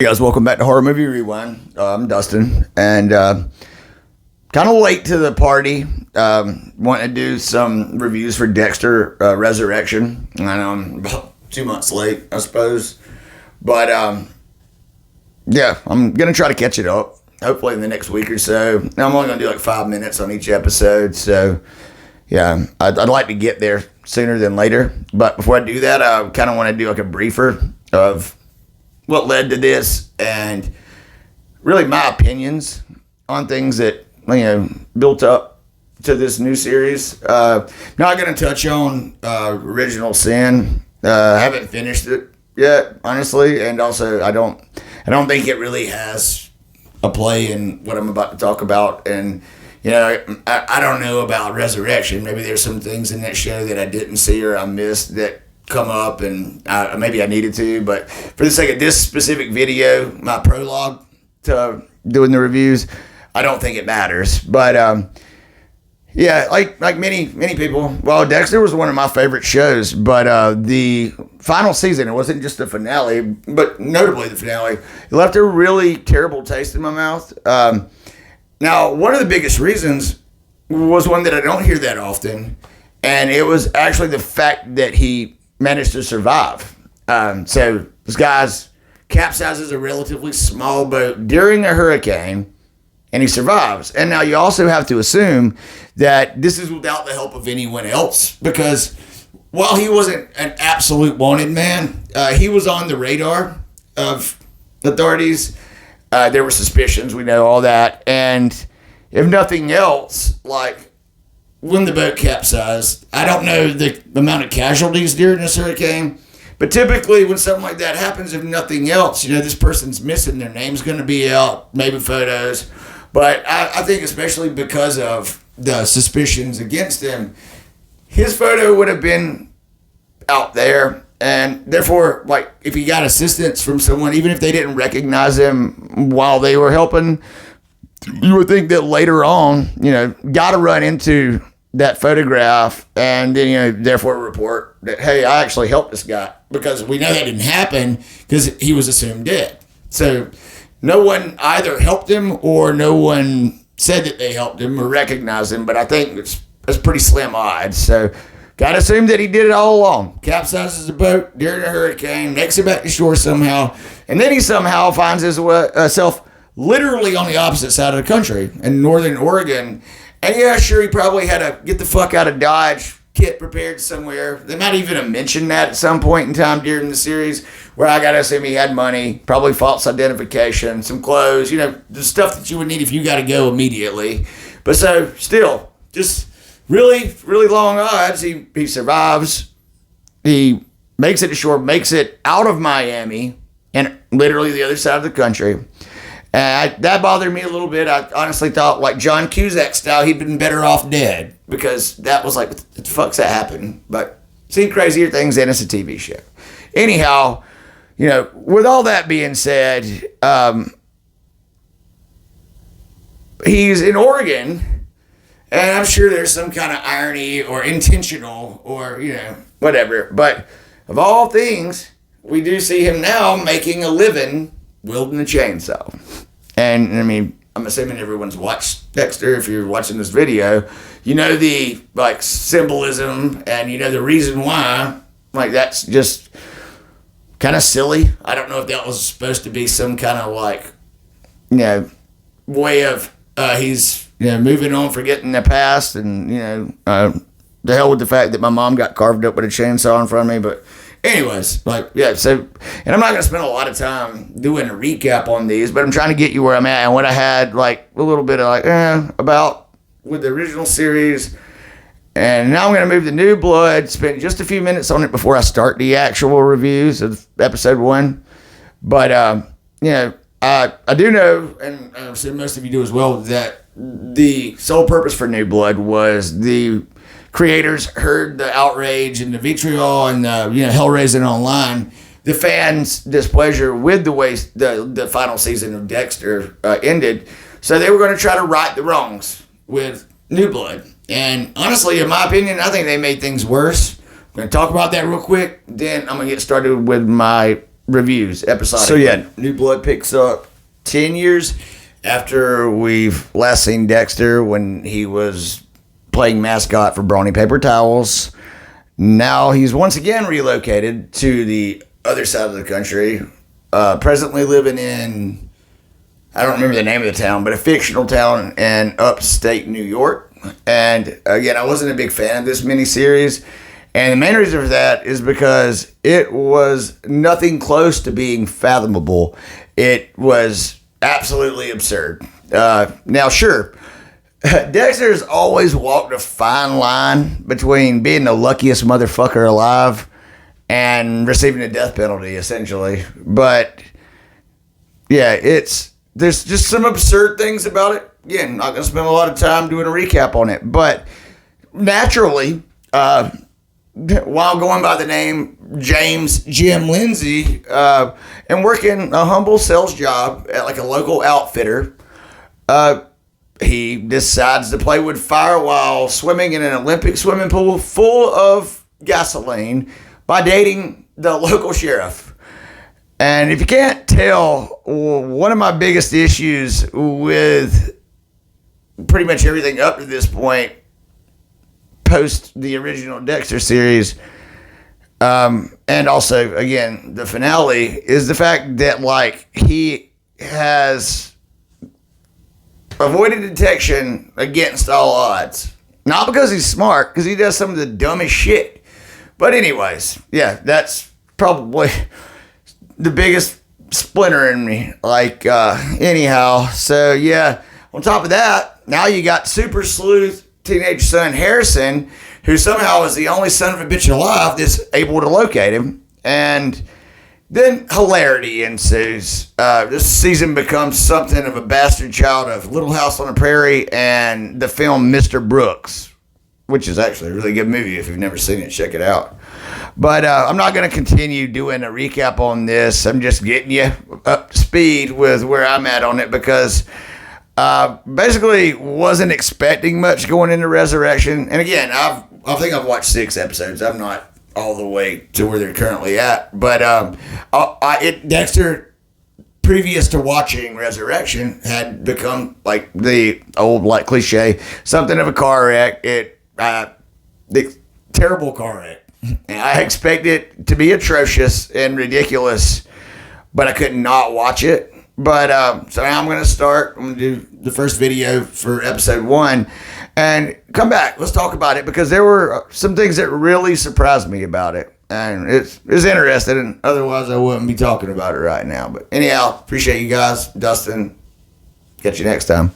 Hey guys, welcome back to Horror Movie Rewind. I'm Dustin, and kind of late to the party. Wanting to do some reviews for Dexter Resurrection. I know I'm about 2 months late, I suppose, but yeah, I'm gonna try to catch it up. Hopefully in the next week or so. Now I'm only gonna do like 5 minutes on each episode, so yeah, I'd like to get there sooner than later. But before I do that, I kind of want to do like a briefer of what led to this and really my opinions on things that, built up to this new series. Not going to touch on Original Sin. I haven't finished it yet, honestly, and also I don't think it really has a play in what I'm about to talk about. And I don't know about Resurrection. Maybe there's some things in that show that I didn't see or I missed that come up, and maybe I needed to, but for the sake of this specific video, my prologue to doing the reviews, I don't think it matters. But yeah, like many people, well, Dexter was one of my favorite shows, but the final season, it wasn't just the finale, but notably the finale, it left a really terrible taste in my mouth. Now, one of the biggest reasons was one that I don't hear that often, and it was actually the fact that he managed to survive. So this guy's capsizes a relatively small boat during a hurricane, and he survives. And now you also have to assume that this is without the help of anyone else, because while he wasn't an absolute wanted man, he was on the radar of authorities. There were suspicions, we know all that. And if nothing else, when the boat capsized, I don't know the amount of casualties during this hurricane, but typically when something like that happens, if nothing else, this person's missing, their name's going to be out, maybe photos. But I think especially because of the suspicions against him, his photo would have been out there. And therefore, if he got assistance from someone, even if they didn't recognize him while they were helping, you would think that later on, got to run into that photograph and then, therefore report that, hey, I actually helped this guy, because we know that didn't happen because he was assumed dead. So no one either helped him or no one said that they helped him or recognized him, but I think it's pretty slim odds. So got to assume that he did it all along. Capsizes the boat during a hurricane, makes it back to shore somehow, and then he somehow finds himself literally on the opposite side of the country in northern Oregon. And yeah, sure, he probably had to get the fuck out of Dodge, kit prepared somewhere. They might even have mentioned that at some point in time during the series, where I gotta assume he had money, probably false identification, some clothes, the stuff that you would need if you gotta go immediately. But so, still, just really, really long odds. He survives. He makes it to shore, makes it out of Miami, and literally the other side of the country. That bothered me a little bit. I honestly thought, like John Cusack style, he'd been better off dead, because that was like, what the fuck's that happened? But seen crazier things, and it's a TV show. Anyhow, with all that being said, he's in Oregon, and I'm sure there's some kind of irony or intentional or, whatever. But of all things, we do see him now making a living wielding a chainsaw. And I'm assuming everyone's watched Dexter. If you're watching this video, the symbolism and the reason why. That's just kind of silly. I don't know if that was supposed to be some kind of way of he's moving on, forgetting the past, and the hell with the fact that my mom got carved up with a chainsaw in front of me. But anyways, so, and I'm not going to spend a lot of time doing a recap on these, but I'm trying to get you where I'm at and what I had, a little bit of, about with the original series. And now I'm going to move to New Blood, spend just a few minutes on it before I start the actual reviews of episode 1. But, I do know, and I'm sure most of you do as well, that the sole purpose for New Blood was the creators heard the outrage and the vitriol and hell raising online, the fans' displeasure with the way the final season of Dexter ended. So they were going to try to right the wrongs with New Blood. And honestly, in my opinion, I think they made things worse. I'm going to talk about that real quick. Then I'm going to get started with my reviews, episodic. So yeah, New Blood picks up 10 years after we've last seen Dexter when he was playing mascot for Brawny Paper Towels. Now he's once again relocated to the other side of the country, presently living in, I don't remember the name of the town, but a fictional town in upstate New York. And again, I wasn't a big fan of this miniseries. And the main reason for that is because it was nothing close to being fathomable. It was absolutely absurd. Now, sure, Dexter's always walked a fine line between being the luckiest motherfucker alive and receiving a death penalty, essentially. But yeah, there's just some absurd things about it. Again, not going to spend a lot of time doing a recap on it. But naturally, while going by the name James Jim Lindsay, and working a humble sales job at like a local outfitter, he decides to play with fire while swimming in an Olympic swimming pool full of gasoline by dating the local sheriff. And if you can't tell, one of my biggest issues with pretty much everything up to this point, post the original Dexter series, and also, again, the finale, is the fact that, like, he has avoided detection against all odds. Not because he's smart, because he does some of the dumbest shit. But anyways, yeah, that's probably the biggest splinter in me. Like, anyhow, so yeah, on top of that, now you got super sleuth teenage son Harrison, who somehow is the only son of a bitch alive that's able to locate him. And then hilarity ensues. This season becomes something of a bastard child of Little House on the Prairie and the film Mr. Brooks, which is actually a really good movie. If you've never seen it, check it out. But I'm not going to continue doing a recap on this. I'm just getting you up to speed with where I'm at on it, because basically wasn't expecting much going into Resurrection. And again, I think I've watched 6 episodes. I'm not all the way to where they're currently at. But Dexter, previous to watching Resurrection, had become like the old like cliche, something of a car wreck. The terrible car wreck. And I expect it to be atrocious and ridiculous, but I could not watch it. But so now I'm going to do the first video for episode 1 and come back. Let's talk about it, because there were some things that really surprised me about it. And it's interesting, and otherwise I wouldn't be talking about it right now. But anyhow, appreciate you guys. Dustin, catch you next time.